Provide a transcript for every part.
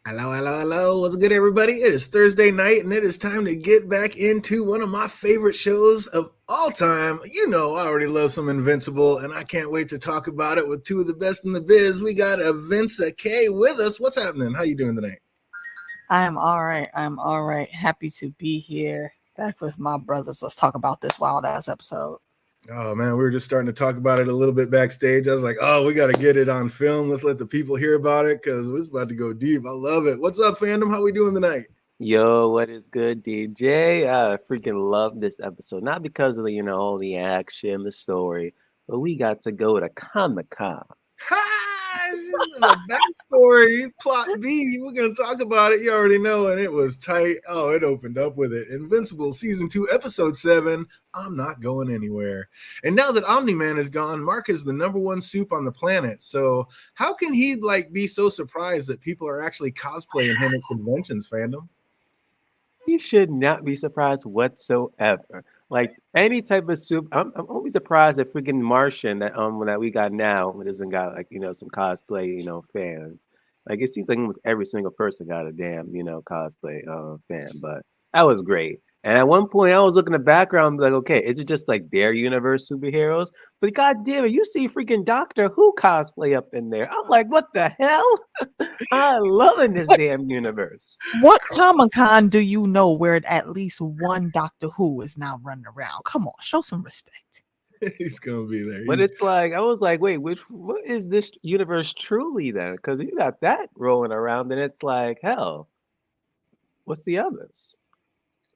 Hello, hello, hello. What's good, everybody? It is Thursday night, and it is time to get back into one of my favorite shows of all time. You know, I already love some Invincible, and I can't wait to talk about it with two of the best in the biz. We got Vince K with us. What's happening? How you doing tonight? I'm all right. I'm all right. Happy to be here back with my brothers. Let's talk about this wild ass episode. Oh, man, we were just starting to talk about it a little bit backstage. I was like, oh, we got to get it on film. Let's let the people hear about it because it's about to go deep. I love it. What's up, fandom? How we doing tonight? Yo, what is good, DJ? I freaking love this episode. Not because of all the action, the story, but we got to go to Comic-Con. Ha! She's in the backstory, plot B. We're going to talk about it. You already know, and it was tight. Oh, it opened up with it. Invincible Season 2, Episode 7, I'm Not Going Anywhere. And now that Omni-Man is gone, Mark is the number one soup on the planet. So how can he, be so surprised that people are actually cosplaying him at conventions, fandom? You should not be surprised whatsoever. Like any type of soup, I'm always surprised that freaking Martian that we got now doesn't got some cosplay fans. Like it seems like almost every single person got a damn cosplay fan. But that was great. And at one point, I was looking at the background, like, okay, is it just like their universe superheroes? But god damn it, you see freaking Doctor Who cosplay up in there. I'm like, what the hell? I love in this What damn universe. what Comic-Con do you know where at least one Doctor Who is now running around? Come on, show some respect. He's going to be there. But it's like I was like, wait, what is this universe truly then? Because you got that rolling around, and it's like, hell, what's the others?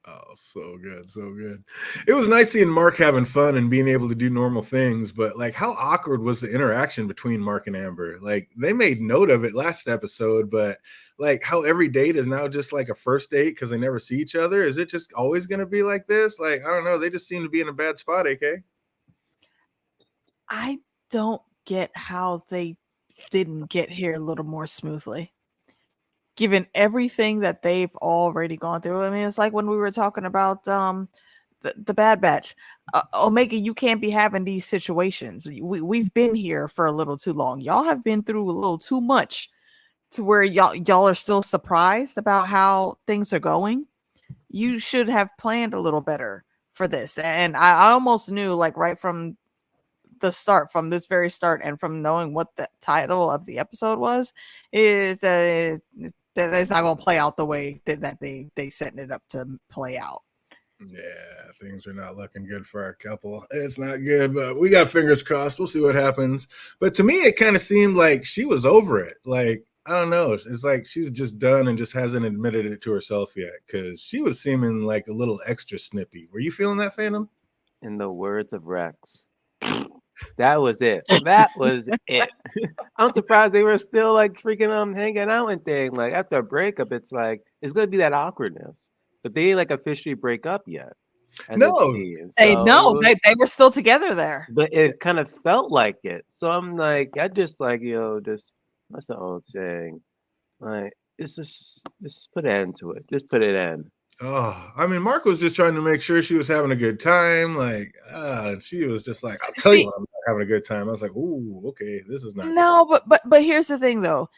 Oh, so good, so good. It was nice seeing Mark having fun and being able to do normal things, but how awkward was the interaction between Mark and Amber? Like they made note of it last episode, but how every date is now just like a first date because they never see each other. Is it just always going to be like this? I don't know. They just seem to be in a bad spot, AK. I don't get how they didn't get here a little more smoothly. Given everything that they've already gone through. I mean, it's like when we were talking about the Bad Batch. Omega, you can't be having these situations. We've been here for a little too long. Y'all have been through a little too much to where y'all are still surprised about how things are going. You should have planned a little better for this. And I almost knew, like, right from the start, from this very start, and from knowing what the title of the episode was, is that it's not going to play out the way that they setting it up to play out. Yeah, things are not looking good for our couple. It's not good, but we got fingers crossed. We'll see what happens. But to me, it kind of seemed like she was over it. I don't know. It's like she's just done and just hasn't admitted it to herself yet because she was seeming like a little extra snippy. Were you feeling that, Phantom? In the words of Rex, that was it. That was it. I'm surprised they were still like freaking hanging out and thing. Like after a breakup, it's like it's gonna be that awkwardness. But they ain't like officially break up yet. As a No. team. They So no, was, they were still together there. but it kind of felt like it. So I'm like, I just like, just what's the old saying? Like, it's just put an end to it. Just put it in. Oh, I mean, Mark was just trying to make sure she was having a good time. She was just like, I'll tell you See, when I'm not having a good time. I was like, ooh, okay, this is not good. no, but here's the thing though.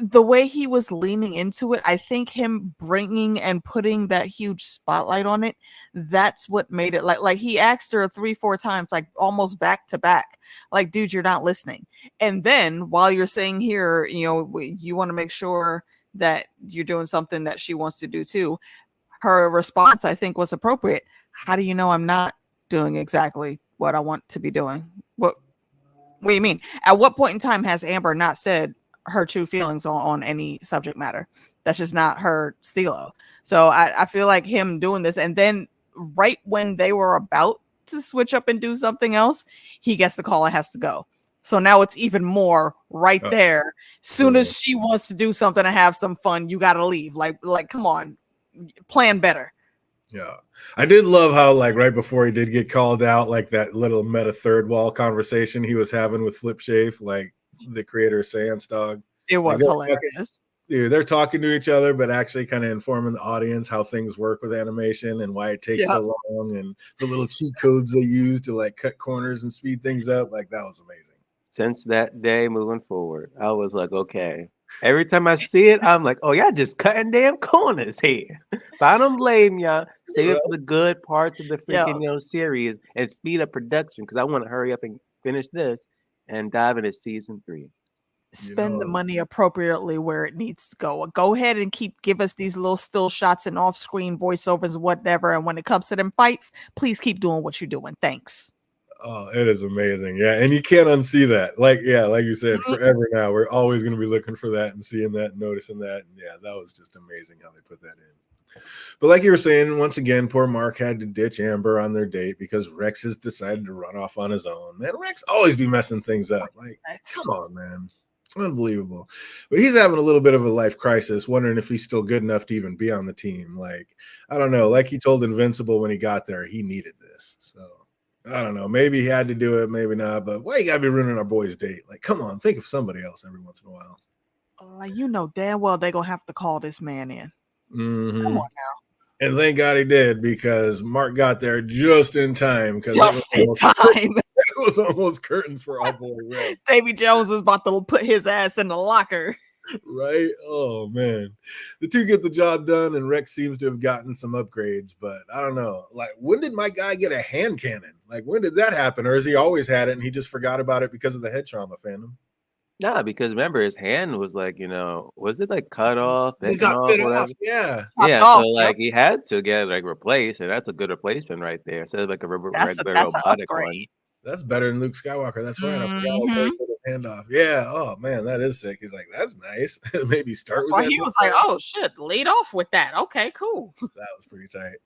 The way he was leaning into it, I think him bringing and putting that huge spotlight on it, that's what made it like he asked her 3-4 times, like almost back to back, like, dude, you're not listening. And then while you're saying here, you want to make sure that you're doing something that she wants to do too. Her response, I think, was appropriate. How do you know I'm not doing exactly what I want to be doing? What do you mean? At what point in time has Amber not said her true feelings on any subject matter? That's just not her stilo. So I feel like him doing this, and then right when they were about to switch up and do something else, he gets the call and has to go. So now it's even more right there. Soon as she wants to do something and have some fun, you got to leave. Like, come on, plan better. Yeah. I did love how, right before he did get called out, that little meta third wall conversation he was having with Flip Shafe, the creator of Sans Dog. It was hilarious. They're talking to each other, but actually kind of informing the audience how things work with animation and why it takes so long and the little cheat codes they use to cut corners and speed things up. That was amazing. Since that day moving forward, I was like, okay, Every time I see it, I'm like, oh, y'all just cutting damn corners here. But I don't blame y'all. Save it for the good parts of the freaking, Yo, series and speed up production because I want to hurry up and finish this and dive into season 3. You spend the know, money appropriately where it needs to go. Go ahead and give us these little still shots and off-screen voiceovers, whatever. And when it comes to them fights, please keep doing what you're doing. Thanks. oh, it is amazing. Yeah, and you can't unsee that. Like you said, Mhm. forever now, we're always going to be looking for that and seeing that and noticing that. And yeah, that was just amazing how they put that in. But like you were saying, once again, poor Mark had to ditch Amber on their date because Rex has decided to run off on his own. Man, Rex always be messing things up. Like, Thanks. come on, man. Unbelievable. But he's having a little bit of a life crisis, wondering if he's still good enough to even be on the team. Like, I don't know. Like he told Invincible when he got there, he needed this. So I don't know. Maybe he had to do it, maybe not. But why you gotta be ruining our boy's date? Like, come on, think of somebody else every once in a while. You know damn well they're gonna have to call this man in. Come Mm-hmm. on now. And thank God he did because Mark got there just in time because Just in time. it was almost curtains for our boy Red, Davy Jones was about to put his ass in the locker. right? Oh man, the two get the job done, and Rex seems to have gotten some upgrades, but I don't know. Like, when did my guy get a hand cannon? Like, when did that happen, or has he always had it and he just forgot about it because of the head trauma, fandom? Nah, because remember his hand was like, was it like cut off, He taken got off, bit off. whatever? Yeah, Chopped Yeah, so off. Yep. like he had to get like replaced, and that's a good replacement right there instead of like a regular That's an robotic one. upgrade. that's better than Luke Skywalker. That's right. I forgot how Hmm. Corey put his hand off. Yeah. Oh man, that is sick. He's like, that's nice. Maybe start That's with why that. he was like, "Oh shit, lead off with that." Okay, cool. That was pretty tight.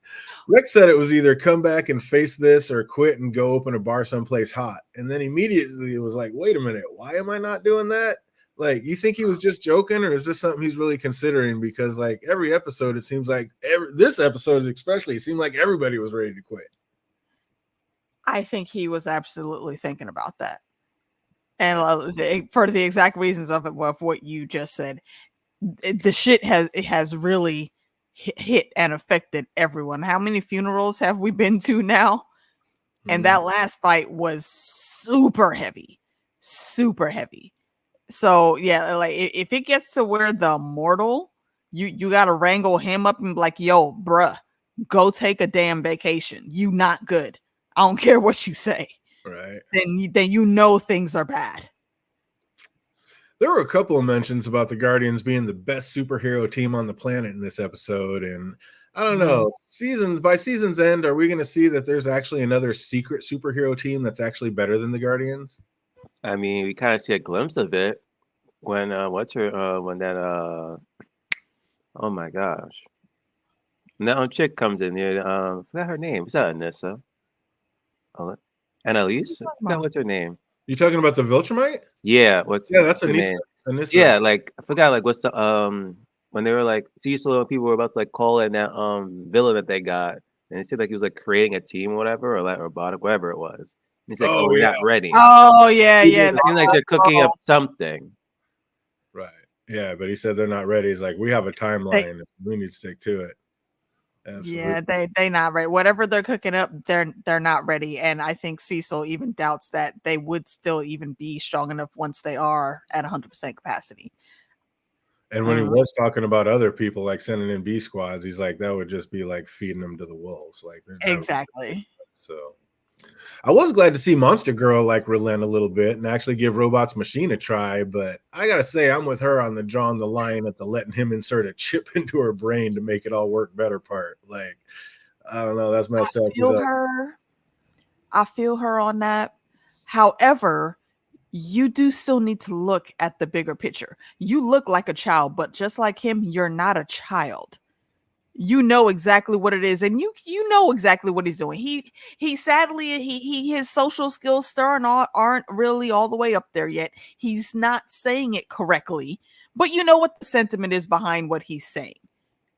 Rex said it was either come back and face this or quit and go open a bar someplace hot. And then immediately it was like, wait a minute, why am I not doing that? Like, you think he was just joking, or is this something he's really considering? Because like every episode, it seems like this episode especially, it seemed like everybody was ready to quit. I think he was absolutely thinking about that, and for the exact reasons of what you just said, the shit has really hit and affected everyone. How many funerals have we been to now? And Mhm. that last fight was super heavy, super heavy. So yeah, like if it gets to where the mortal, you got to wrangle him up and be like, yo, bruh, go take a damn vacation. You not good. I don't care what you say. Right. Then you know things are bad. There were a couple of mentions about the Guardians being the best superhero team on the planet in this episode, and I don't know. By season's end, are we going to see that there's actually another secret superhero team that's actually better than the Guardians? I mean, we kind of see a glimpse of it when when that oh my gosh, when that chick comes in here. Forgot her name. What's that, Anissa? Oh, What are you Annalise? I talking forgot about? what's her name. You talking about the Viltrumite? Yeah, what's Yeah, that's her Anissa. name? Anissa. Yeah, like I forgot like what's the when they were like Cecil and people were about to like call in that villain that they got, and it seemed like he was like creating a team or whatever or like robotic whatever it was. And he's like, oh, Oh we're yeah, not ready. Oh yeah, yeah. It seems like they're cooking up something. right. Yeah, but he said they're not ready. He's like, we have a They timeline. We need to stick to it. Absolutely. Yeah, they not ready. Whatever they're cooking up, they're not ready. And I think Cecil even doubts that they would still even be strong enough once they are at 100% capacity. And when he was talking about other people like sending in B squads, he's like, that would just be like feeding them to the wolves. Like, there's that. Exactly. So I was glad to see Monster Girl like relent a little bit and actually give Robot's Machine a try, but I gotta say I'm with her on the drawing the line at the letting him insert a chip into her brain to make it all work better part. Like, I don't know, that's messed up. I feel her on that. However, you do still need to look at the bigger picture. You look like a child, but just like him, you're not a child. You know exactly what it is, and you know exactly what he's doing. He sadly his social skills aren't really all the way up there yet. He's not saying it correctly, but you know what the sentiment is behind what he's saying.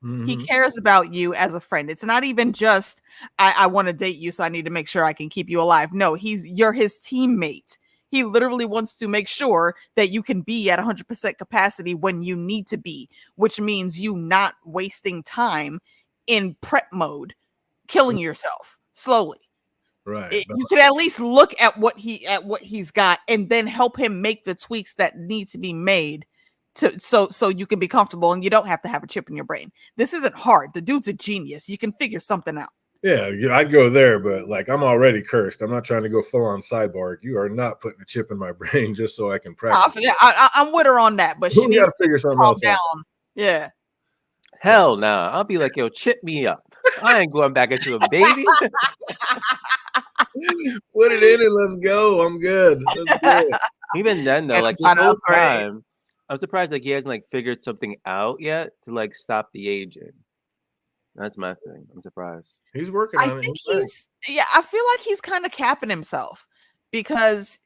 He Mm-hmm. cares about you as a friend. It's not even just I want to date you, so I need to make sure I can keep you alive. No, you're his teammate. He literally wants to make sure that you can be at 100% capacity when you need to be, which means you not wasting time in prep mode, killing yourself slowly. Right. You could at least look at what he's got and then help him make the tweaks that need to be made so you can be comfortable and you don't have to have a chip in your brain. This isn't hard. The dude's a genius. You can figure something out. Yeah, I'd go there, but like I'm already cursed. I'm not trying to go full on cyborg. You are not putting a chip in my brain just so I can practice. I'm with her on that, but she We got needs to figure to something calm else out. down. Yeah. Hell nah. I'll be like, yo, chip me up. I ain't going back into a baby. Put it in and let's go. I'm good. Let's do it. Even then though, And like I'm this trying to whole upgrade. time, I'm surprised like he hasn't like figured something out yet to like stop the aging. That's my thing. I'm surprised. He's working I on it. think He's I feel like he's kind of capping himself because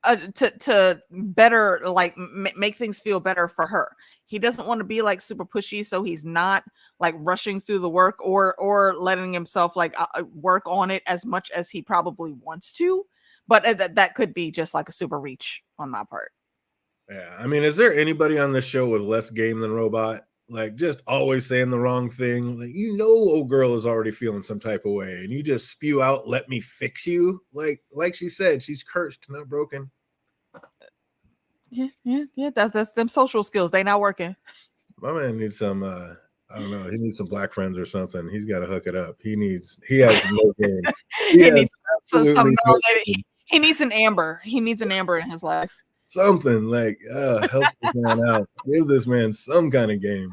to better like make things feel better for her. He doesn't want to be like super pushy, so he's not like rushing through the work or letting himself like work on it as much as he probably wants to. But that could be just like a super reach on my part. Yeah, I mean, is there anybody on this show with less game than Robot? Like, just always saying the wrong thing. Like, old girl is already feeling some type of way, and you just spew out, "Let me fix you." Like she said, she's cursed, not broken. Yeah. That's them social skills. They not working. My man needs some. I don't know. He needs some black friends or something. He's got to hook it up. He has no game. He He has needs some absolutely no melanated. game. He needs an amber. He needs an amber in his life. Something like help this man out. Give this man some kind of game.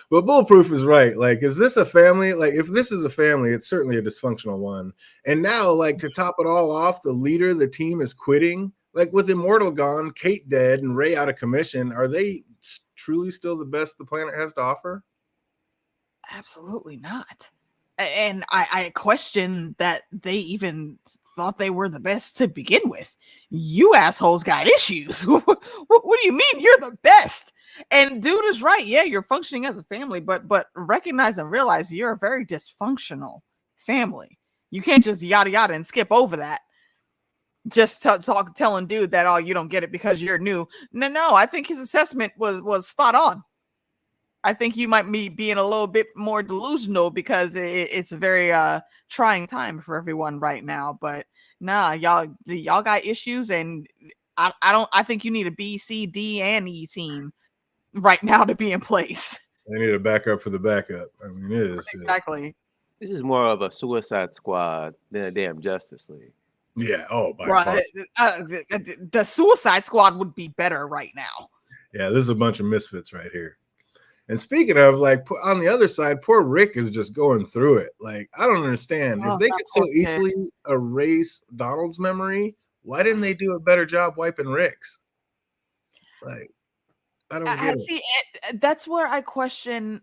But Bulletproof is right. Like, is this a family? Like, if this is a family, it's certainly a dysfunctional one. And now, like, to top it all off, the leader of the team is quitting. Like, with Immortal gone, Kate dead, and Ray out of commission, are they truly still the best the planet has to offer? Absolutely not. And I question that they even thought they were the best to begin with. You assholes got issues. What do you mean you're the best? And dude is right. Yeah, you're functioning as a family, but recognize and realize you're a very dysfunctional family. You can't just yada yada and skip over that. Just telling dude that, oh, you don't get it because you're new. No, I think his assessment was spot on. I think you might be being a little bit more delusional because it's a very trying time for everyone right now. But nah, y'all got issues, and I think you need a B, C, D, and E team right now to be in place. They need a backup for the backup. I mean, it is Exactly. This is more of a Suicide Squad than a damn Justice League. Yeah. Oh, by far. Right. The Suicide Squad would be better right now. Yeah, this is a bunch of misfits right here. And speaking of, like, on the other side, poor Rick is just going through it. Like, I don't understand. If they could so easily erase Donald's memory, why didn't they do a better job wiping Rick's? Like, I don't get it. See, that's where I question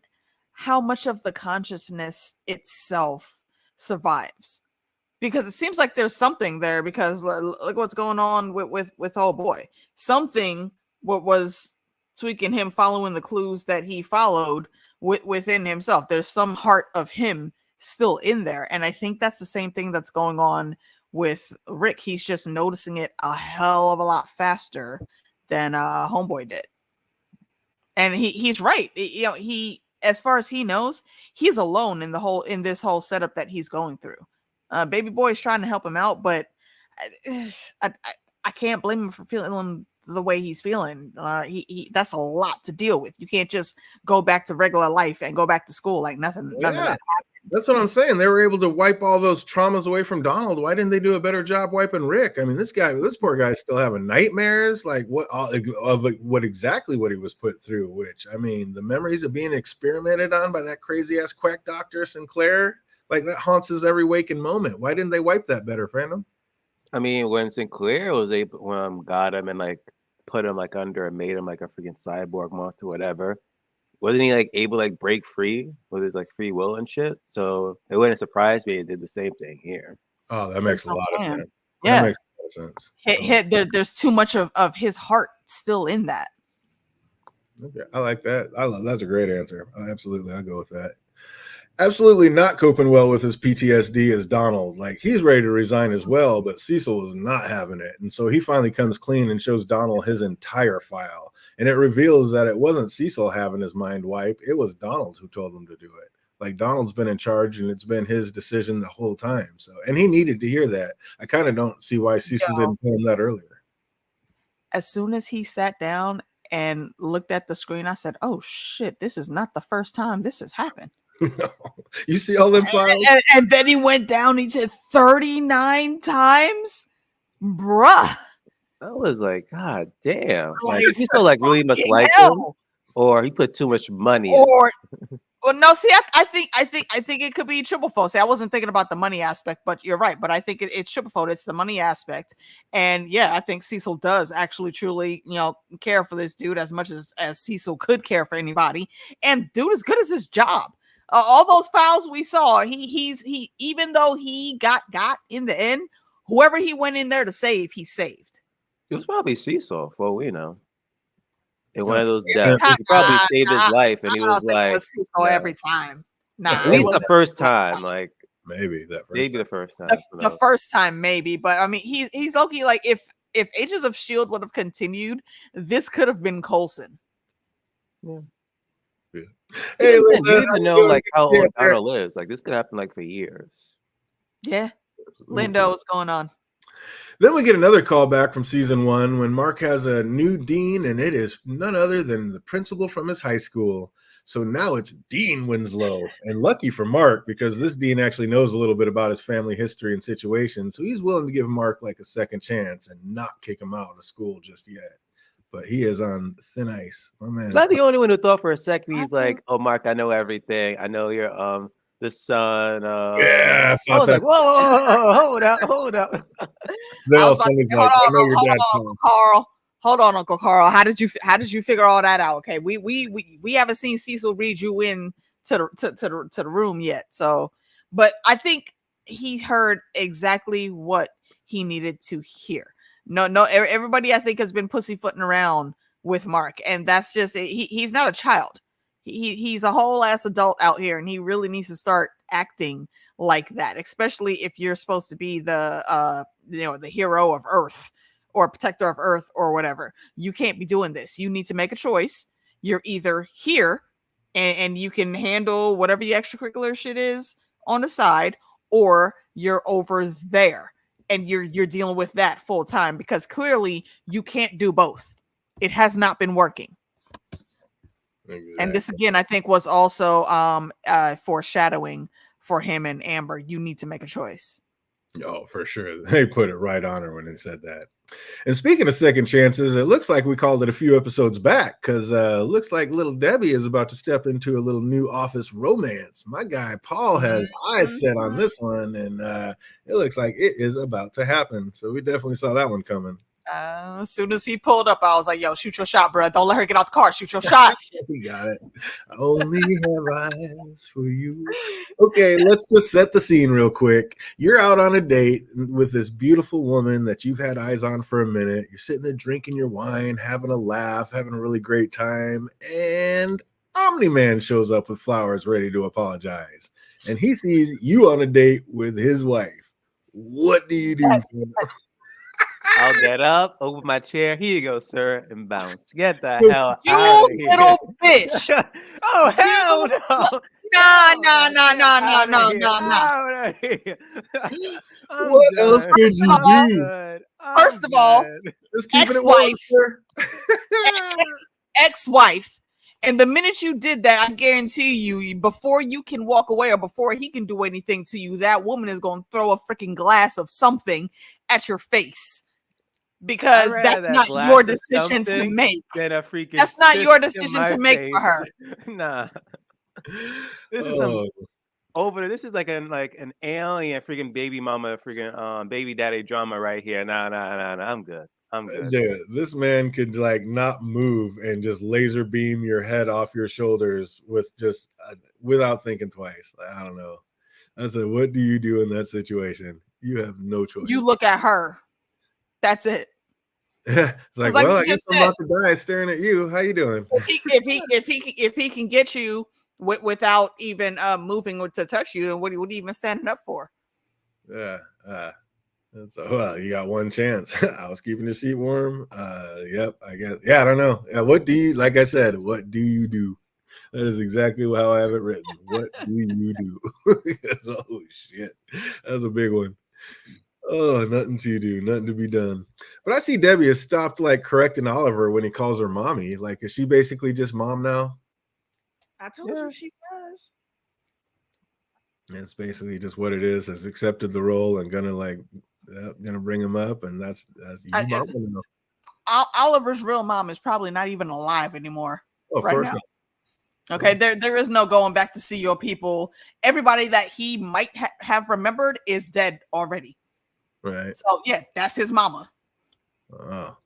how much of the consciousness itself survives. Because it seems like there's something there, because look what's going on with oh boy. Something what was tweaking him, following the clues that he followed within himself. There's some heart of him still in there. And I think that's the same thing that's going on with Rick. He's just noticing it a hell of a lot faster than Homeboy did. And he's right. He as far as he knows, he's alone in this whole setup that he's going through. Baby boy is trying to help him out, but I can't blame him for feeling the way he's feeling. He that's a lot to deal with. You can't just go back to regular life and go back to school like nothing. None of that happened. That's what I'm saying. They were able to wipe all those traumas away from Donald. Why didn't they do a better job wiping Rick? I mean, this poor guy is still having nightmares. Like what exactly what he was put through? Which, I mean, the memories of being experimented on by that crazy ass quack doctor Sinclair, like that haunts his every waking moment. Why didn't they wipe that better, Phantom? I mean, when Sinclair was able, got him and like put him like under and made him like a freaking cyborg monster, whatever. Wasn't he like able to like break free with his like free will and shit? So it wouldn't surprise me. It did the same thing here. Oh, that makes a lot of sense. Yeah, that makes a lot of sense. There's too much of his heart still in that. Okay, I like that. That's a great answer. Absolutely, I'll go with that. Absolutely not coping well with his PTSD is Donald. Like, he's ready to resign as well, but Cecil is not having it. And so he finally comes clean and shows Donald his entire file. And it reveals that it wasn't Cecil having his mind wiped. It was Donald who told him to do it. Like, Donald's been in charge and it's been his decision the whole time. So, and he needed to hear that. I kind of don't see why Cecil didn't tell him that earlier. As soon as he sat down and looked at the screen. I said, "Oh shit, this is not the first time this has happened." You see all them files? And then he went down. He said 39 times, bruh. I was like, God damn! Like Like, Cecil like really must fucking like him, hell. or he put too much money in. Or well, no. See, I think it could be triple fold. See, I wasn't thinking about the money aspect, but you're right. But I think it's triple fold. It's the money aspect, and yeah, I think Cecil does actually truly, care for this dude as much as Cecil could care for anybody. And dude is good as his job. All those files we saw, he even though he got in the end, whoever he went in there to save, he saved. It was probably Cecil, for all we know. In one Oh, of those yeah. deaths, he probably saved his life, and he I was don't think it like, was Cecil yeah. every time. Nah, At it least the wasn't first Cecil every time, like Maybe that first maybe time. the first time. the first time maybe, but I mean he's low-key like if Agents of Shield would have continued, this could have been Coulson. Yeah. Yeah. Hey, Hey, you Linda, didn't how even you know doing? like how Yeah, old there. Arnold lives. Like this could happen like for years. Yeah, Linda, what's going on? Then we get another call back from season 1 when Mark has a new dean, and it is none other than the principal from his high school. So now it's Dean Winslow. And lucky for Mark, because this dean actually knows a little bit about his family history and situation. So he's willing to give Mark like a second chance and not kick him out of school just yet. But he is on thin ice. My man. Was I the only one who thought for a second he's I like, "Oh, Mark, I know everything. I know you're the son of." Yeah, I I thought was that. like, "Whoa, hold up, hold up." Then I all was of a like, sudden he's hold like, I know on, your hold dad. on, Uncle Carl. Hold on, Uncle Carl. How did you figure all that out? Okay, we haven't seen Cecil read you in to the room yet. So, but I think he heard exactly what he needed to hear. No, everybody I think has been pussyfooting around with Mark, and that's just he's not a child. He's a whole ass adult out here, and he really needs to start acting like that, especially if you're supposed to be the the hero of Earth or protector of Earth or whatever. You can't be doing this. You need to make a choice. You're either here and you can handle whatever the extracurricular shit is on the side, or you're over there and you're dealing with that full time, because clearly you can't do both. It has not been working. Exactly. And this again, I think, was also foreshadowing for him and Amber. You need to make a choice. Oh, for sure. They put it right on her when they said that. And speaking of second chances, it looks like we called it a few episodes back, because looks like little Debbie is about to step into a little new office romance. My guy Paul has eyes set on this one, and it looks like it is about to happen. So we definitely saw that one coming. As soon as he pulled up, I was like, yo, shoot your shot, bro. Don't let her get out the car. Shoot your shot. We got it. I only have eyes for you. Okay, let's just set the scene real quick. You're out on a date with this beautiful woman that you've had eyes on for a minute. You're sitting there drinking your wine, having a laugh, having a really great time, and Omni-Man shows up with flowers ready to apologize. And he sees you on a date with his wife. What do you do? I'll get up, open my chair. Here you go, sir, and bounce. Get the Yes, hell You out of here. little bitch. Oh, hell no. Nah, No, nah, nah, get nah, nah, out of nah, here. nah, nah. Out of here. I'm What done. else could you First of all- do? Good. I'm First of all, good. Just keeping it ex-wife. warm, Ex-wife. And the minute you did that, I guarantee you, before you can walk away or before he can do anything to you, that woman is going to throw a freaking glass of something at your face. Because I'd that's rather not glass your of decision to something make. than a freaking That's not fist your in decision my to make for her. face. Nah. This is Oh, some this is like an alien freaking baby mama freaking baby daddy drama right here. Nah. I'm good. I'm good. yeah, this man could like not move and just laser beam your head off your shoulders with just without thinking twice. I don't know. I said, what do you do in that situation? You have no choice. You look at her. That's it. It's like, like well, you I guess just I'm said. about to die staring at you. How you doing? If he can get you without even moving to touch you, then what are you even standing up for? Yeah. So, well, you got one chance. I was keeping the seat warm. Yep, I guess. Yeah, I don't know. What do you, like I said, what do you do? That is exactly how I have it written. What do you do? Oh, shit. That's a big one. Oh, nothing to do, nothing to be done. But I see Debbie has stopped like correcting Oliver when he calls her mommy. Like, is she basically just mom now? I told Yeah. you she was. It's basically just what it is. Has accepted the role and gonna like gonna bring him up, and that's you mom now. Oliver's real mom is probably not even alive anymore Oh, of right course now. not. Okay, there is no going back to see your people. Everybody that he might have remembered is dead already. Right. So yeah, that's his mama. Oh.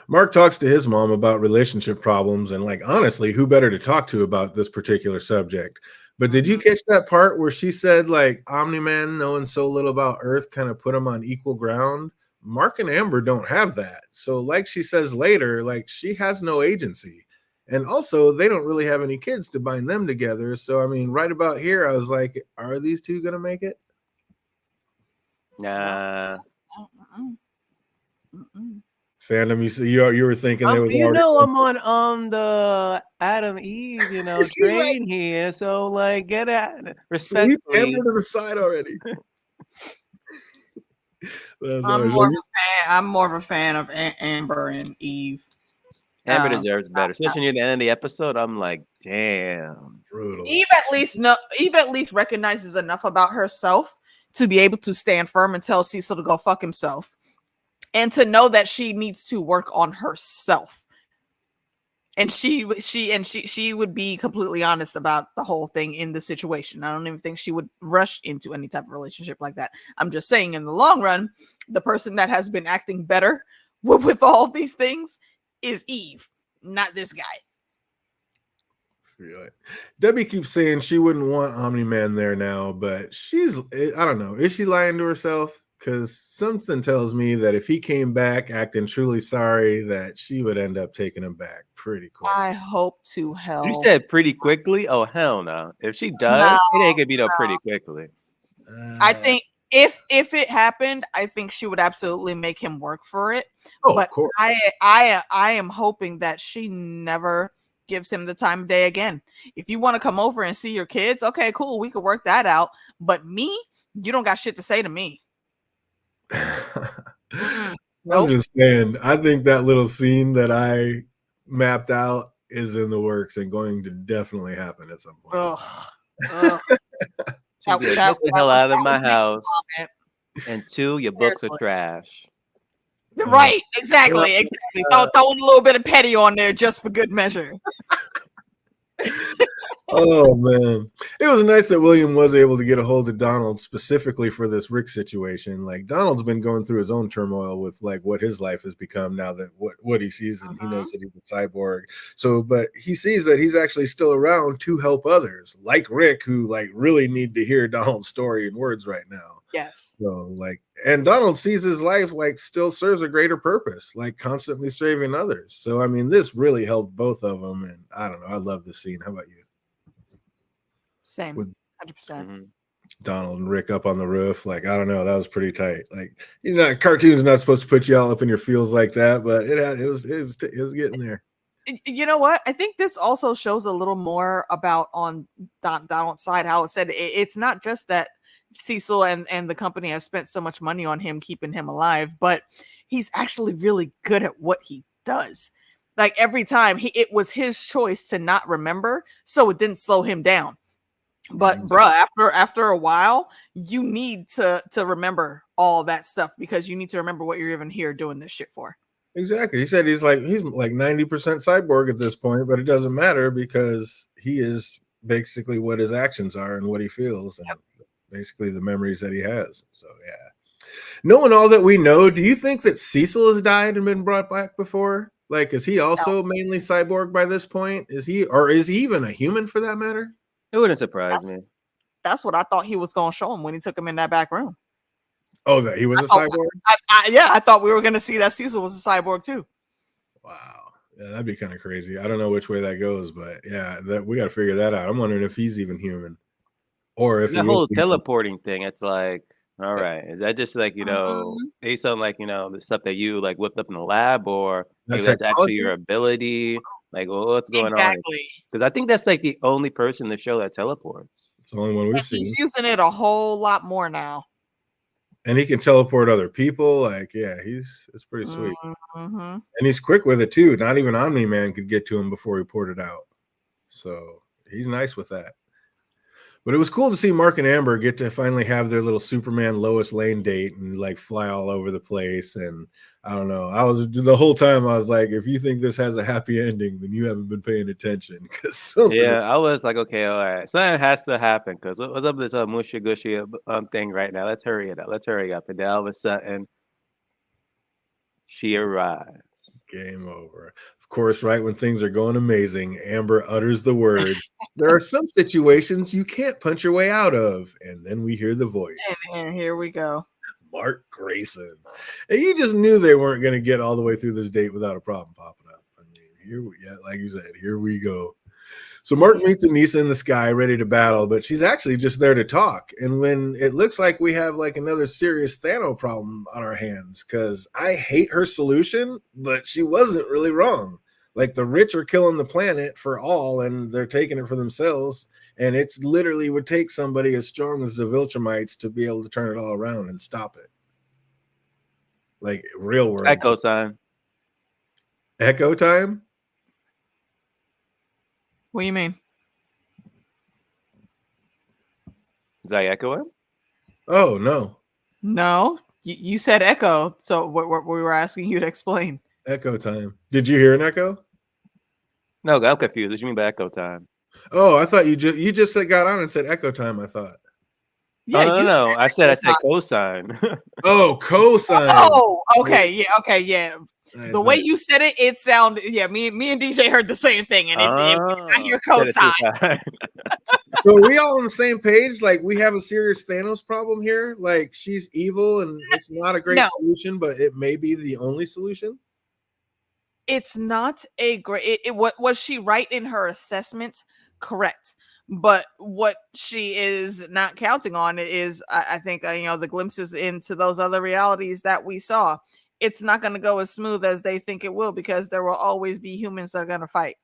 Mark talks to his mom about relationship problems, and like honestly, who better to talk to about this particular subject? But did you catch that part where she said like Omni-Man knowing so little about Earth kind of put him on equal ground? Mark and Amber don't have that. So like she says later, like she has no agency. And also they don't really have any kids to bind them together. So I mean, right about here, I was like, are these two gonna make it? Nah. Fandom, you were thinking there was already I'm on the Adam Eve, she's like, train here. So like, get at sweep respectfully. Amber to the side already. That's I'm always more of a fan. I'm more of a fan of Amber and Eve. Amber deserves better, especially near the end of the episode. I'm like, damn. brutal. Eve at least recognizes enough about herself to be able to stand firm and tell Cecil to go fuck himself, and to know that she needs to work on herself. And she would be completely honest about the whole thing in the situation. I don't even think she would rush into any type of relationship like that. I'm just saying, in the long run, the person that has been acting better with all these things is Eve, not this guy. Really. Debbie keeps saying she wouldn't want Omni-Man there now, but I don't know. Is she lying to herself? Because something tells me that if he came back acting truly sorry, that she would end up taking him back pretty quick. I hope to hell. You said pretty quickly? Oh, hell no. If she does, No, it ain't gonna be no pretty quickly. I think if it happened, I think she would absolutely make him work for it. But of course. I am hoping that she never gives him the time of day again. If you want to come over and see your kids, okay, cool, we could work that out. But me, you don't got shit to say to me. I'm just saying, I think that little scene that I mapped out is in the works and going to definitely happen at some point. She'd be like, get the hell out of my house. And 2, your books are trash. Right, exactly. Throwing a little bit of petty on there just for good measure. Oh man, it was nice that William was able to get a hold of Donald specifically for this Rick situation. Like Donald's been going through his own turmoil with like what his life has become now that what he sees, and he knows that he's a cyborg. So, but he sees that he's actually still around to help others, like Rick, who like really need to hear Donald's story in words right now. Yes. So like, and Donald sees his life like still serves a greater purpose, like constantly saving others. So I mean, this really helped both of them, and I don't know. I love this scene. How about you? Same, 100%. Donald and Rick up on the roof, like I don't know, that was pretty tight. Like cartoon's not supposed to put you all up in your feels like that, but it was getting there. You know what? I think this also shows a little more about on Donald's side how it said it's not just that Cecil and the company has spent so much money on him keeping him alive, but he's actually really good at what he does. Like every time it was his choice to not remember, so it didn't slow him down. But bruh, after a while, you need to remember all that stuff because you need to remember what you're even here doing this shit for. Exactly. He said he's like 90% cyborg at this point, but it doesn't matter because he is basically what his actions are and what he feels, and basically the memories that he has. So yeah. Knowing all that we know, do you think that Cecil has died and been brought back before? Like, is he also mainly cyborg by this point? Is he even a human for that matter? It wouldn't surprise me. That's what I thought he was going to show him when he took him in that back room. Oh, that he was a cyborg? I thought we were going to see that Cecil was a cyborg too. Wow. Yeah, that'd be kind of crazy. I don't know which way that goes, but yeah, we got to figure that out. I'm wondering if he's even human. Or if the whole teleporting thing, it's like, all right, is that just like, based on like, the stuff that you like whipped up in the lab, or maybe that's actually your ability? Like, well, what's going on? Because I think that's like the only person in the show that teleports. It's the only one we've seen. He's using it a whole lot more now. And he can teleport other people. Like, yeah, it's pretty sweet. Mm-hmm. And he's quick with it too. Not even Omni-Man could get to him before he ported out. So he's nice with that. But it was cool to see Mark and Amber get to finally have their little Superman Lois Lane date and like fly all over the place. And I don't know. I was the whole time I was like, if you think this has a happy ending, then you haven't been paying attention because something. Yeah, I was like, okay, all right, something has to happen because what's up with this mushy gushy thing right now? Let's hurry it up. Let's hurry up. And then all of a sudden, she arrives. Game over. Of course, right when things are going amazing, Amber utters the words, there are some situations you can't punch your way out of. And then we hear the voice. And here we go. Mark Grayson. And you just knew they weren't going to get all the way through this date without a problem popping up. I mean, like you said, here we go. So Mark meets Anissa in the sky, ready to battle, but she's actually just there to talk. And when it looks like we have like another serious Thanos problem on our hands, because I hate her solution, but she wasn't really wrong. Like the rich are killing the planet for all, and they're taking it for themselves. And it's literally would take somebody as strong as the Viltrumites to be able to turn it all around and stop it. Like real world. Echo sign. Echo time? What do you mean? Is that echoing? Oh, no. No, you said echo. So what we were asking you to explain. Echo time. Did you hear an echo? No, I'm confused. What do you mean by echo time? Oh, I thought you just got on and said echo time. I thought. Yeah, no. I said cosine. Oh, cosine. Oh, okay, yeah. The way you said it, it sounded me and DJ heard the same thing, and I hear cosine. So are we all on the same page? Like we have a serious Thanos problem here. Like she's evil, and it's not a great solution, but it may be the only solution. It's not a great. What was she right in her assessment? Correct. But what she is not counting on is, I think, the glimpses into those other realities that we saw. It's not going to go as smooth as they think it will because there will always be humans that are going to fight.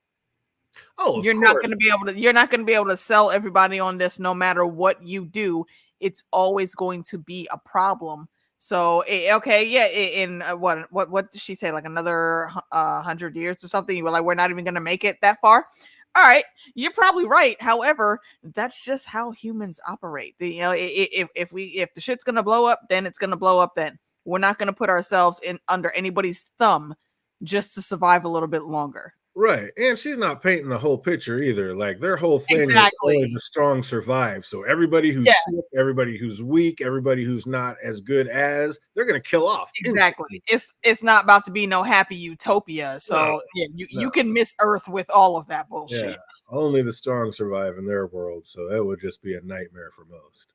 Oh, you're not going to be able to. You're not going to be able to sell everybody on this, no matter what you do. It's always going to be a problem. So in what did she say? Like another 100 years or something? You were like, we're not even going to make it that far. All right, you're probably right. However, that's just how humans operate. If the shit's gonna blow up, then it's gonna blow up. Then we're not gonna put ourselves in under anybody's thumb just to survive a little bit longer. Right, and she's not painting the whole picture either. Like their whole thing is only the strong survive. So everybody who's sick, everybody who's weak, everybody who's not as good as, they're gonna kill off. Exactly. It's not about to be no happy utopia. So you can miss Earth with all of that bullshit. Yeah, only the strong survive in their world. So that would just be a nightmare for most.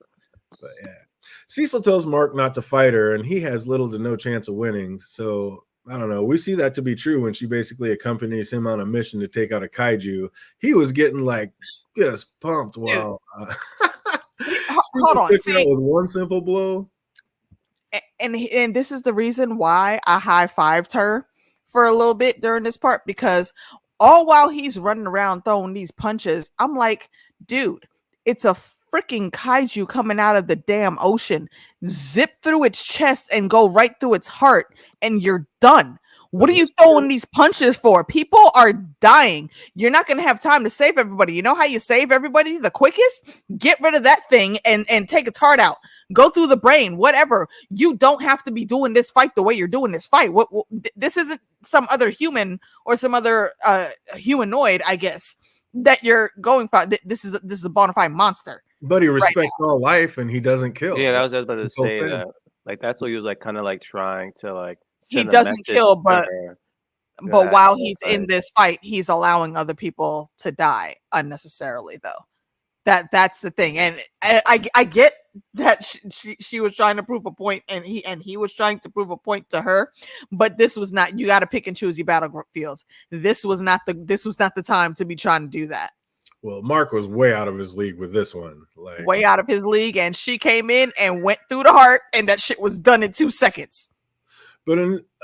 But yeah, Cecil tells Mark not to fight her, and he has little to no chance of winning. So I don't know. We see that to be true when she basically accompanies him on a mission to take out a kaiju. He was getting like just pumped while hold on. Took out with one simple blow. And this is the reason why I high-fived her for a little bit during this part, because all while he's running around throwing these punches, I'm like, dude, it's a freaking kaiju coming out of the damn ocean. Zip through its chest and go right through its heart, and you're done. What are you throwing these punches for? People are dying. You're not going to have time to save everybody. You know how you save everybody the quickest? Get rid of that thing and take its heart out. Go through the brain, whatever. You don't have to be doing this fight the way you're doing this fight. This isn't some other human or some other humanoid, I guess, that you're going for. This is a bona fide monster. But he respects all life and he doesn't kill. Yeah, that was about to say that. Like that's what he was like, kind of like trying to like. He doesn't kill, but while he's in this fight, he's allowing other people to die unnecessarily. Though that's the thing, and I get that she was trying to prove a point, and he was trying to prove a point to her, but this was not. You got to pick and choose your battlefields. This was not the time to be trying to do that. Well, Mark was way out of his league with this one. Like way out of his league, and she came in and went through the heart, and that shit was done in 2 seconds. But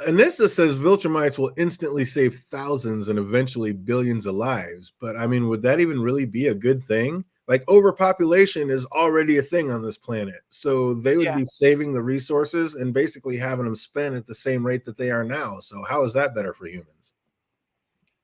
Anissa says Viltrumites will instantly save thousands and eventually billions of lives. But I mean, would that even really be a good thing? Like overpopulation is already a thing on this planet. So they would Yeah. be saving the resources and basically having them spend at the same rate that they are now. So how is that better for humans?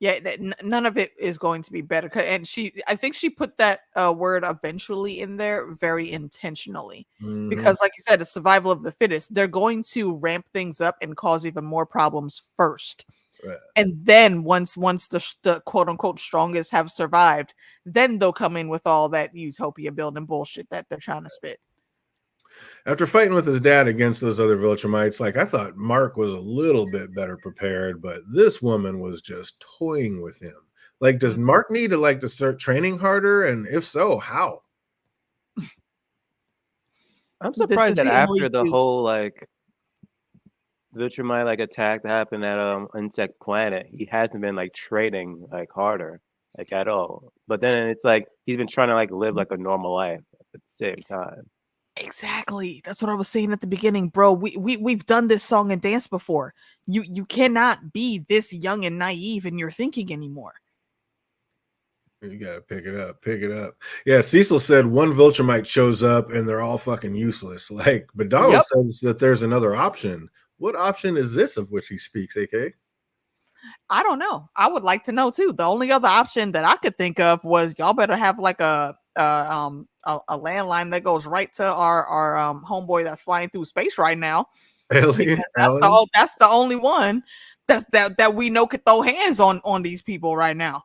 Yeah, none of it is going to be better. And I think she put that word eventually in there very intentionally, Mm-hmm. because, like you said, it's survival of the fittest. They're going to ramp things up and cause even more problems first, Right. and then once the quote unquote strongest have survived, then they'll come in with all that utopia building bullshit that they're trying to spit. After fighting with his dad against those other Viltrumites, like I thought Mark was a little bit better prepared, but this woman was just toying with him. Like, does Mm. Mark need to start training harder? And if so, how? I'm This surprised is that the after only the whole juice. like Viltrumite like attack that happened at Insect Planet, he hasn't been like training like harder like at all. But then it's like he's been trying to like live like a normal life at the same time. Exactly. That's what I was saying at the beginning, bro. We've done this song and dance before. You cannot be this young and naive in your thinking anymore. You gotta pick it up, pick it up. Yeah, Cecil said one Viltrumite shows up and they're all fucking useless. Like, but Donald Yep. says that there's another option. What option is this of which he speaks, AK? I don't know. I would like to know too. The only other option that I could think of was y'all better have like a landline that goes right to our homeboy that's flying through space right now, Alien, because Alan? that's the only one that we know could throw hands on these people right now.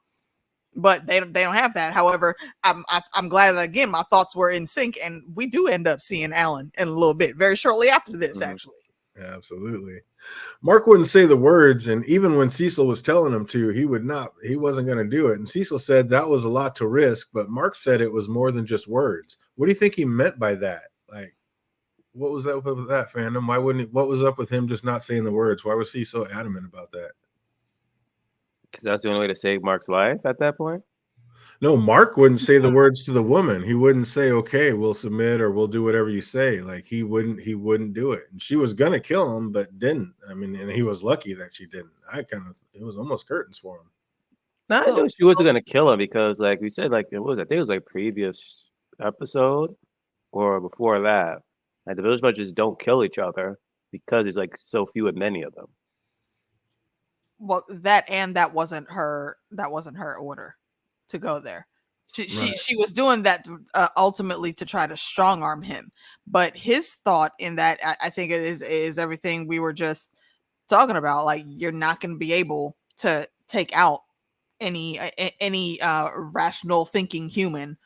But they don't have that. However, I'm glad that again my thoughts were in sync, and we do end up seeing Alan in a little bit, very shortly after this, Mhm. actually. Absolutely. Mark wouldn't say the words, and even when Cecil was telling him to, he wasn't going to do it. And Cecil said that was a lot to risk, but Mark said it was more than just words. What do you think he meant by that? Like, what was up with that, fandom? Why wouldn't he, what was up with him just not saying the words? Why was he so adamant about that? Because that's the only way to save Mark's life at that point. No, Mark wouldn't say the words to the woman. He wouldn't say, "Okay, we'll submit or we'll do whatever you say." Like he wouldn't do it. And she was gonna kill him, but didn't. I mean, and he was lucky that she didn't. It was almost curtains for him. Now I Look, knew she wasn't gonna kill him because, like we said, like it was I think it was like previous episode or before that. Like the village just don't kill each other because there's like so few and many of them. well, that wasn't her. That wasn't her order to go there. Right. She was doing that ultimately to try to strong arm him. But his thought in that, I think, it is everything we were just talking about. Like, you're not going to be able to take out any rational thinking human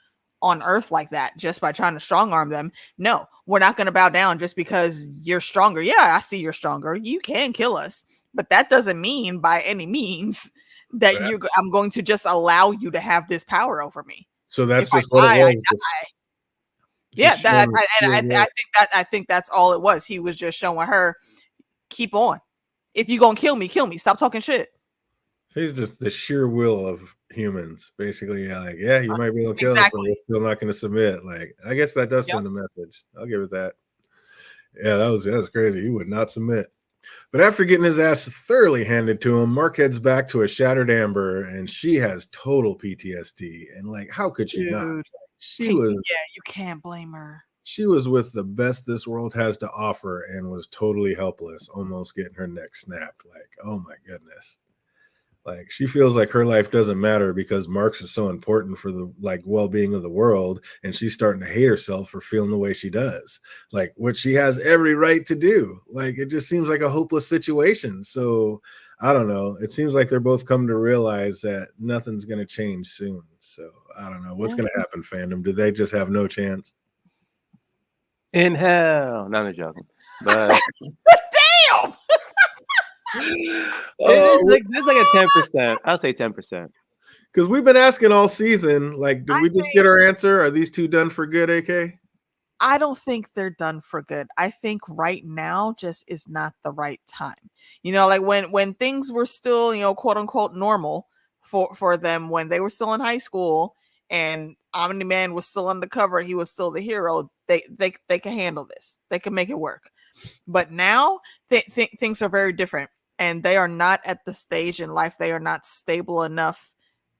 on earth like that just by trying to strong arm them. No, we're not going to bow down just because you're stronger. Yeah, I see you're stronger. You can kill us, but that doesn't mean by any means that Right. I'm going to just allow you to have this power over me. So If that's I just what it die, was. yeah, Just showing I think that's all it was. He was just showing her, keep on. If you gonna kill me, kill me. Stop talking shit. He's just the sheer will of humans, basically. Yeah, like, yeah, you might be able to kill us, but Exactly. we're still not going to submit. Like, I guess that does Yep. send a message. I'll give it that. Yeah, that was crazy. He would not submit. But after getting his ass thoroughly handed to him, Mark heads back to a shattered Amber, and she has total PTSD. And like, how could she not? Dude. She was Yeah, you can't blame her. she was with the best this world has to offer and was totally helpless, almost getting her neck snapped. Like, oh my goodness. Like she feels like her life doesn't matter because Marx is so important for the like well-being of the world, and she's starting to hate herself for feeling the way she does. Like what she has every right to do. Like it just seems like a hopeless situation. So I don't know. It seems like they're both come to realize that nothing's going to change soon. So I don't know what's going to happen. Fandom? Do they just have no chance? In hell, not a joking, but Damn. there's like a 10%. I'll say 10%. Because we've been asking all season. Like, did we just get our answer? Are these two done for good? AK. I don't think they're done for good. I think right now just is not the right time. Like when things were still, quote unquote normal for them, when they were still in high school and Omni Man was still undercover, he was still the hero. They can handle this. They can make it work. But now things are very different, and they are not at the stage in life. They are not stable enough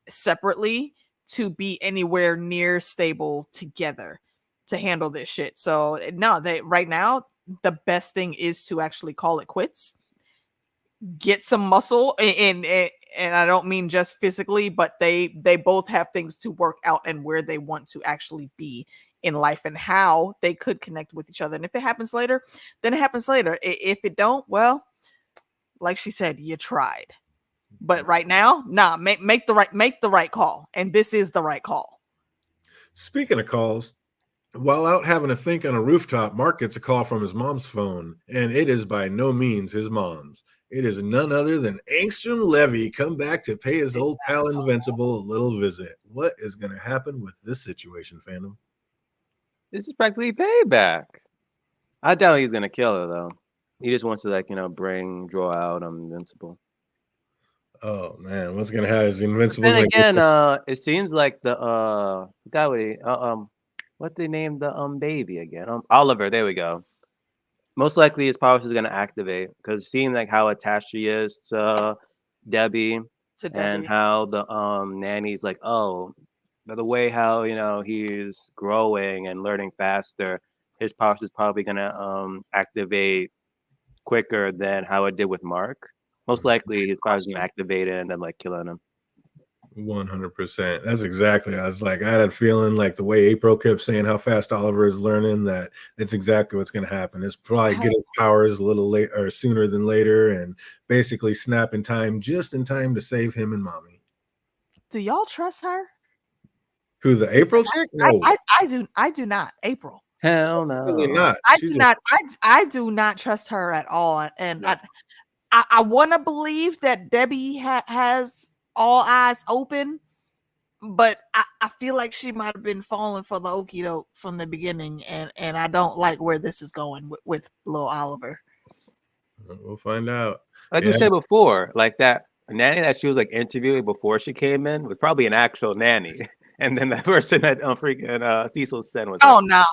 separately to be anywhere near stable together to handle this shit. So no, they right now the best thing is to actually call it quits, get some muscle, and I don't mean just physically, but they both have things to work out and where they want to actually be in life and how they could connect with each other. And if it happens later, then it happens later. If it don't, well, like she said, you tried. But right now, nah, make the right call, and this is the right call. Speaking of calls, while out having a think on a rooftop, Mark gets a call from his mom's phone, and it is by no means his mom's. It is none other than Angstrom Levy come back to pay his old pal Invincible a little visit. What is going to happen with this situation, fandom? This is practically payback. I doubt he's gonna kill her though. He just wants to draw out Invincible. Oh man, what's going to happen is Invincible. Then again, it seems like the guy what they named the baby again? Oliver. There we go. Most likely his powers is gonna activate because seeing like how attached she is to Debbie, and how the nanny's like, oh, the way how he's growing and learning faster, his powers is probably gonna activate quicker than how it did with Mark. Most likely his powers gonna activate it and then like killing him. 100%. That's exactly. I was like, I had a feeling like the way April kept saying how fast Oliver is learning that it's exactly what's going to happen. It's probably get his powers a little late or sooner than later, and basically snap in time, just in time to save him and mommy. Do y'all trust her? Who, the April chick? No, I do not. April. Hell no. Really not. I do not trust her at all. And no. I want to believe that Debbie has all eyes open, but I feel like she might have been falling for the okie doke from the beginning, and I don't like where this is going with little Oliver. We'll find out. Like we said before, like that nanny that she was like interviewing before she came in was probably an actual nanny, and then the person that freaking Cecil said was. Oh no.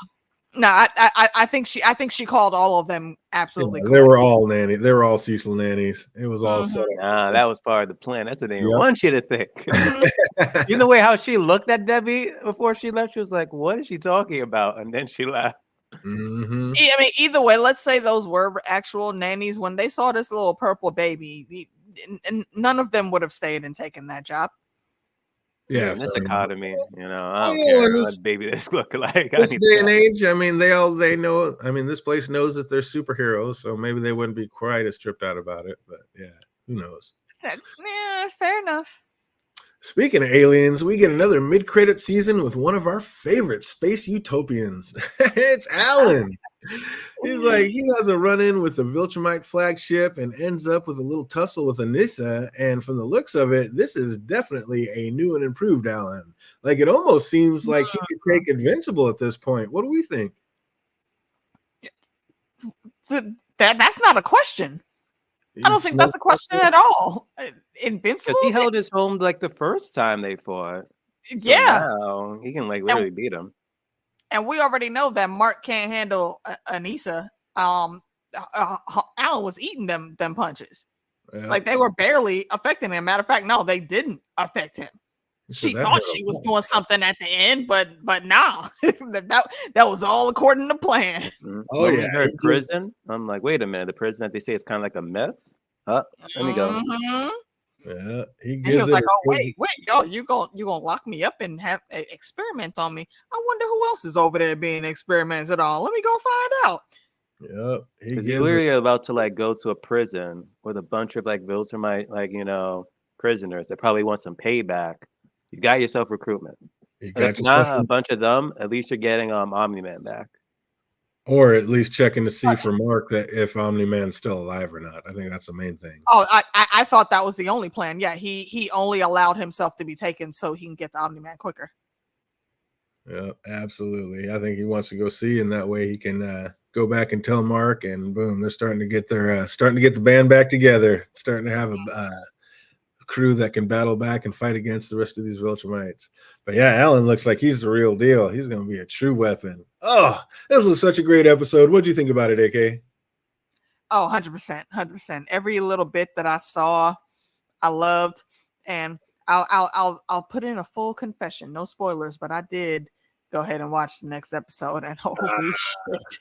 No, I think she called all of them absolutely. Yeah, they were all nanny. They were all Cecil nannies. It was all set up. Nah, that was part of the plan. That's what they want you to think. Either way, how she looked at Debbie before she left, she was like, "What is she talking about?" And then she left. Mm-hmm. I mean, either way, let's say those were actual nannies. When they saw this little purple baby, none of them would have stayed and taken that job. Yeah, in this economy, I don't care what baby this look like. This day and age, I mean, they know. I mean, this place knows that they're superheroes, so maybe they wouldn't be quite as tripped out about it. But yeah, who knows? Yeah, fair enough. Speaking of aliens, we get another mid-credit season with one of our favorite space utopians. It's Alan. He's like, he has a run-in with the Viltrumite flagship and ends up with a little tussle with Anissa. And from the looks of it, this is definitely a new and improved Alan. Like, it almost seems like he could take Invincible at this point. What do we think? That's not a question. I don't think that's a question at all. Invincible? Because he held his home like the first time they fought. So now he can like literally beat him. And we already know that Mark can't handle Anissa. Alan was eating them punches. Yeah. Like they were barely affecting him. Matter of fact, no, they didn't affect him. She thought she was doing something at the end, but nah, that was all according to plan. Mm-hmm. Oh yeah, heard prison. I'm like, wait a minute, the prison that they say is kind of like a myth. Let me go. Mm-hmm. Yeah, he was like, oh wait, yo, you gonna lock me up and have an experiment on me? I wonder who else is over there being experimented on. Let me go find out. Yep, because you're literally about to like go to a prison with a bunch of like Viltrumite prisoners that probably want some payback. You got yourself recruitment. If not a bunch of them, at least you're getting Omni-Man back. Or at least checking to see for Mark that if Omni-Man's still alive or not. I think that's the main thing. Oh, I thought that was the only plan. Yeah, he only allowed himself to be taken so he can get the Omni-Man quicker. Yeah, absolutely. I think he wants to go see, and that way he can go back and tell Mark, and boom, they're starting to get the band back together, starting to have a crew that can battle back and fight against the rest of these Viltrumites. But yeah, Alan looks like he's the real deal. He's going to be a true weapon. Oh, this was such a great episode. What do you think about it, AK? Oh, 100%. Every little bit that I saw, I loved. And I'll put in a full confession. No spoilers, but I did go ahead and watch the next episode, and holy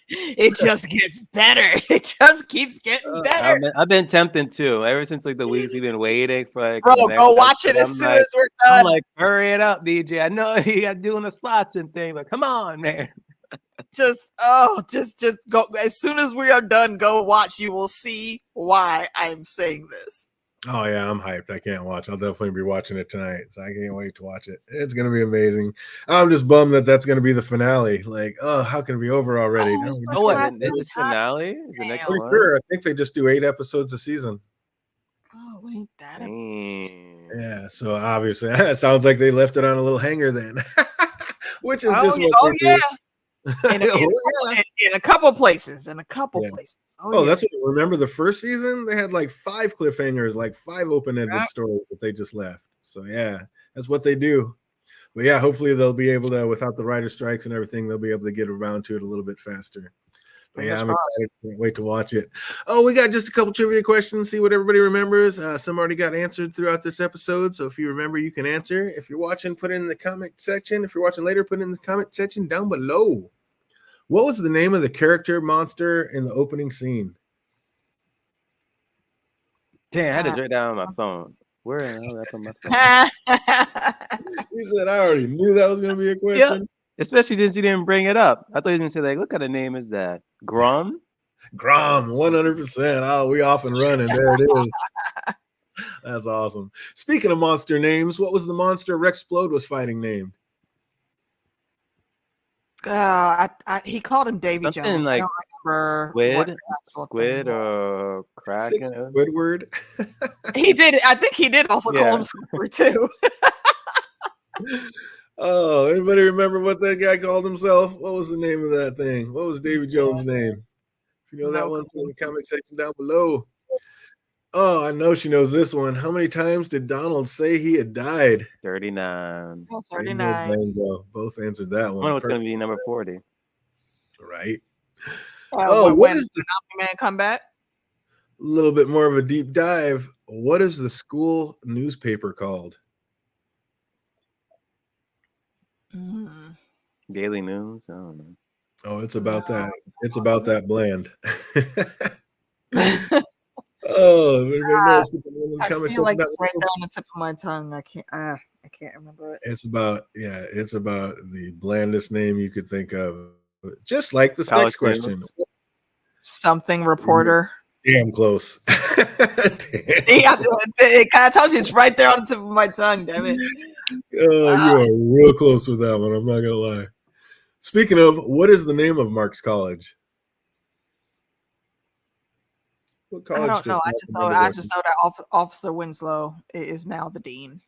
shit, it just gets better. It just keeps getting better. I've been tempted too. Ever since like the weeks we've been waiting for like Bro, the next go watch it episode, as soon as we're I'm done. like, hurry it up, DJ. I know you got doing the slots and thing, but come on, man. Just go as soon as we are done. Go watch. You will see why I'm saying this. Oh yeah, I'm hyped. I can't watch. I'll definitely be watching it tonight. So I can't wait to watch it. It's gonna be amazing. I'm just bummed that that's gonna be the finale. Like, oh, how can it be over already? Oh, No, it's we such just Oh, what? got- last This finale is the next Damn. one. Sure, I think they just do 8 episodes a season. Oh, ain't that a Dang. Yeah, so obviously it sounds like they left it on a little hanger then, which is just what they yeah. do. In a couple places. In a couple Yeah. places. Oh, yeah. that's what. Remember the first season? They had like 5 cliffhangers, like 5 open-ended Yeah. stories that they just left. So yeah, that's what they do. But yeah, hopefully they'll be able to, without the writer strikes and everything, they'll be able to get around to it a little bit faster. But yeah, I'm excited. Can't wait to watch it. Oh, we got just a couple trivia questions. See what everybody remembers. Some already got answered throughout this episode. So if you remember, you can answer. If you're watching, put it in the comment section. If you're watching later, put it in the comment section down below. What was the name of the character monster in the opening scene? Damn, I had this right down on my phone. Where the hell did I put my phone? He said, I already knew that was going to be a question. Yeah. Especially since you didn't bring it up. I thought you were going to say, like, what kind of name is that? Grom? Grom, 100%. Oh, we off and running. There it is. That's awesome. Speaking of monster names, what was the monster Rexplode was fighting named? He called him Davy Something Jones. like I don't remember Squid or Kraken. Squidward. He did. I think he did also call him Squidward too. Oh, anybody remember what that guy called himself? What was the name of that thing? What was Davy Jones' name? If you know that one, put in the comment section down below. Oh, I know she knows this one. How many times did Donald say he had died? 39. Oh, 39. Both answered that I one. wonder what's going to be number 40. Right. What is the Man come back? A little bit more of a deep dive. What is the school newspaper called? Daily News? I don't know. Oh, it's about that. It's about that bland. Oh, everybody knows. I feel like it's right there on the tip of my tongue. I can't remember it. It's about the blandest name you could think of. Just like this College next question. News. Something reporter. Damn close. Yeah, it kind of told you it's right there on the tip of my tongue, damn it. Oh, you are real close with that one. I'm not gonna lie. Speaking of, what is the name of Mark's college? What college? I don't know. I just know that Officer Winslow is now the dean.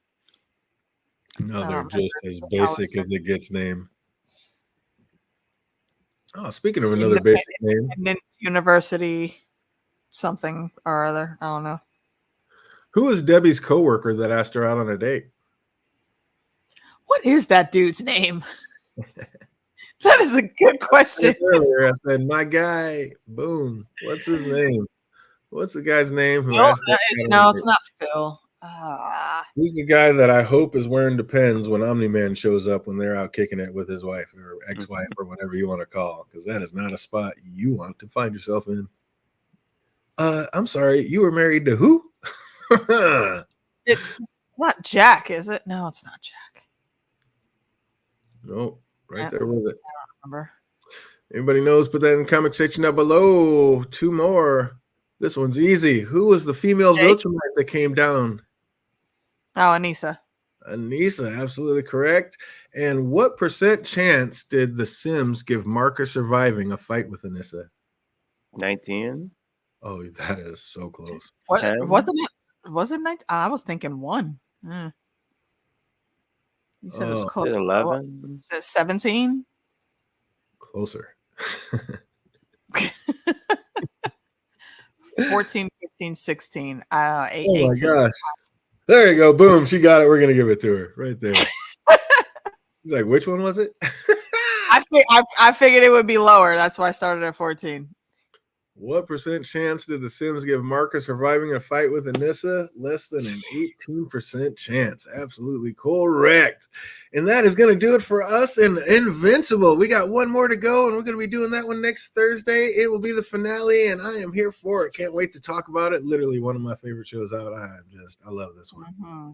Another just as basic as it gets name. Oh, speaking of another basic name, University something or other. I don't know. Who is Debbie's coworker that asked her out on a date? What is that dude's name? That is a good question. Earlier, I said, my guy, boom. What's his name? What's the guy's name? Who No, it's not Phil. He's the guy that I hope is wearing Depends when Omni-Man shows up when they're out kicking it with his wife or ex-wife or whatever you want to call, because that is not a spot you want to find yourself in. I'm sorry, you were married to who? It's not Jack, is it? No, it's not Jack. No, there with it. I don't remember. Anybody knows? Put that in the comment section down below. 2 more. This one's easy. Who was the female Viltrumite that came down? Oh, Anissa. Anissa, absolutely correct. And what % chance did the Sims give Marker surviving a fight with Anissa? 19. Oh, that is so close. Wasn't it 19? I was thinking 1. You said it was close. 11. 17? Closer. 14, 15, 16. 8, oh 18. my gosh. There you go. Boom. She got it. We're going to give it to her right there. She's like, which one was it? I figured it would be lower. That's why I started at 14. What percent chance did the Sims give Marcus surviving a fight with Anissa? Less than an 18% chance. Absolutely correct. And that is going to do it for us in Invincible. We got one more to go, and we're going to be doing that one next Thursday. It will be the finale, and I am here for it. Can't wait to talk about it. Literally one of my favorite shows out. I love this one. Mm-hmm.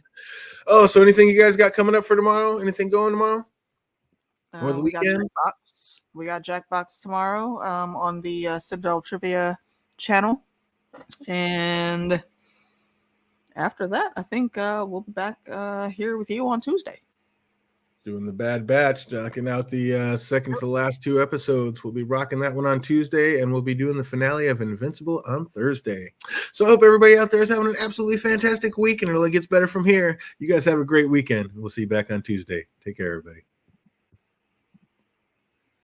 Oh, so anything you guys got coming up for tomorrow? Anything going tomorrow? Or the We got weekend? Jackbox. We got Jackbox tomorrow on the Citadel Trivia channel. And after that, I think we'll be back here with you on Tuesday. Doing the Bad Batch, knocking out the second to the last 2 episodes. We'll be rocking that one on Tuesday, and we'll be doing the finale of Invincible on Thursday. So I hope everybody out there is having an absolutely fantastic week, and it only gets better from here. You guys have a great weekend. We'll see you back on Tuesday. Take care, everybody.